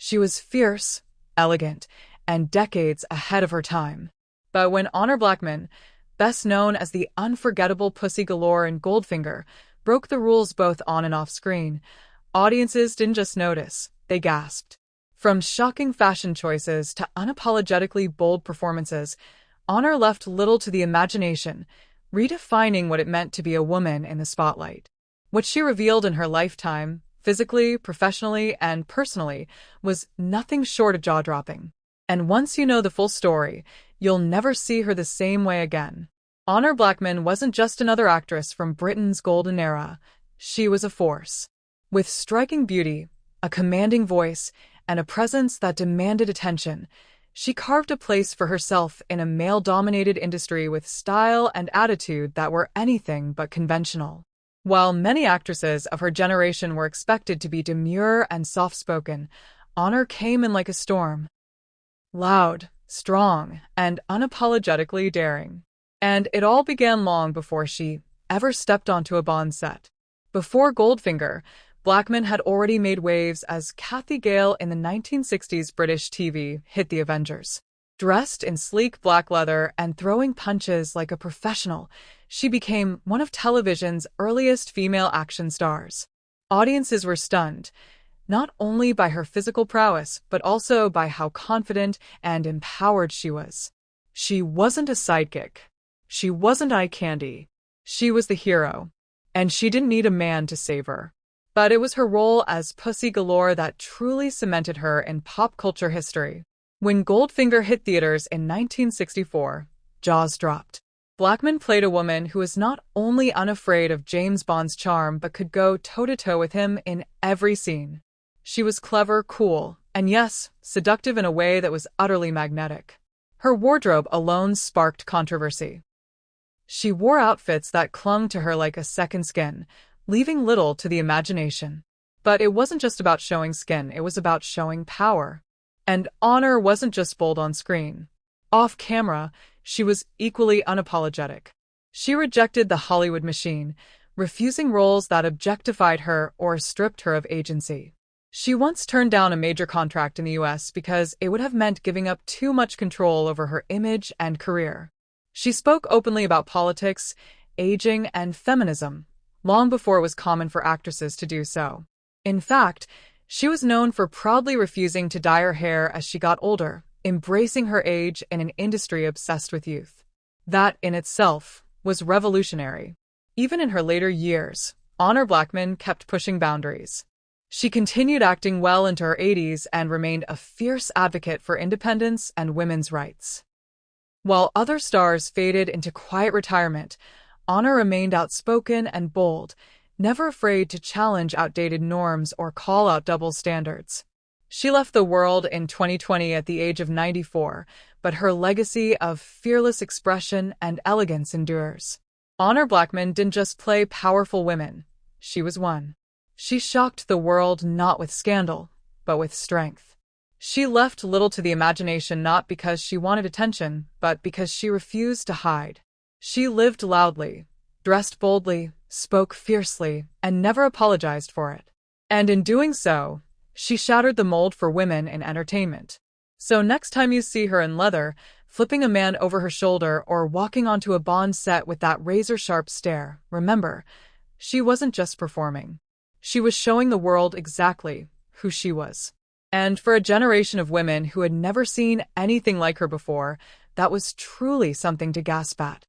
She was fierce, elegant, and decades ahead of her time. But when Honor Blackman, best known as the unforgettable Pussy Galore and Goldfinger, broke the rules both on and off screen, audiences didn't just notice, they gasped. From shocking fashion choices to unapologetically bold performances, Honor left little to the imagination, redefining what it meant to be a woman in the spotlight. What she revealed in her lifetime, physically, professionally, and personally, was nothing short of jaw-dropping. And once you know the full story, you'll never see her the same way again. Honor Blackman wasn't just another actress from Britain's golden era. She was a force. With striking beauty, a commanding voice, and a presence that demanded attention, she carved a place for herself in a male-dominated industry with style and attitude that were anything but conventional. While many actresses of her generation were expected to be demure and soft-spoken, Honor came in like a storm. Loud, strong, and unapologetically daring. And it all began long before she ever stepped onto a Bond set. Before Goldfinger, Blackman had already made waves as Cathy Gale in the 1960s British TV hit The Avengers. Dressed in sleek black leather and throwing punches like a professional, she became one of television's earliest female action stars. Audiences were stunned, not only by her physical prowess, but also by how confident and empowered she was. She wasn't a sidekick. She wasn't eye candy. She was the hero, and she didn't need a man to save her. But it was her role as Pussy Galore that truly cemented her in pop culture history. When Goldfinger hit theaters in 1964, jaws dropped. Blackman played a woman who was not only unafraid of James Bond's charm but could go toe-to-toe with him in every scene. She was clever, cool, and yes, seductive in a way that was utterly magnetic. Her wardrobe alone sparked controversy. She wore outfits that clung to her like a second skin, leaving little to the imagination. But it wasn't just about showing skin, it was about showing power. And Honor wasn't just bold on screen. Off camera, she was equally unapologetic. She rejected the Hollywood machine, refusing roles that objectified her or stripped her of agency. She once turned down a major contract in the US because it would have meant giving up too much control over her image and career. She spoke openly about politics, aging, and feminism, long before it was common for actresses to do so. In fact, she was known for proudly refusing to dye her hair as she got older, embracing her age in an industry obsessed with youth. That, in itself, was revolutionary. Even in her later years, Honor Blackman kept pushing boundaries. She continued acting well into her 80s and remained a fierce advocate for independence and women's rights. While other stars faded into quiet retirement, Honor remained outspoken and bold, never afraid to challenge outdated norms or call out double standards. She left the world in 2020 at the age of 94, but her legacy of fearless expression and elegance endures. Honor Blackman didn't just play powerful women. She was one. She shocked the world not with scandal, but with strength. She left little to the imagination not because she wanted attention, but because she refused to hide. She lived loudly, dressed boldly, spoke fiercely, and never apologized for it. And in doing so, she shattered the mold for women in entertainment. So next time you see her in leather, flipping a man over her shoulder, or walking onto a Bond set with that razor-sharp stare, remember, she wasn't just performing. She was showing the world exactly who she was. And for a generation of women who had never seen anything like her before, that was truly something to gasp at.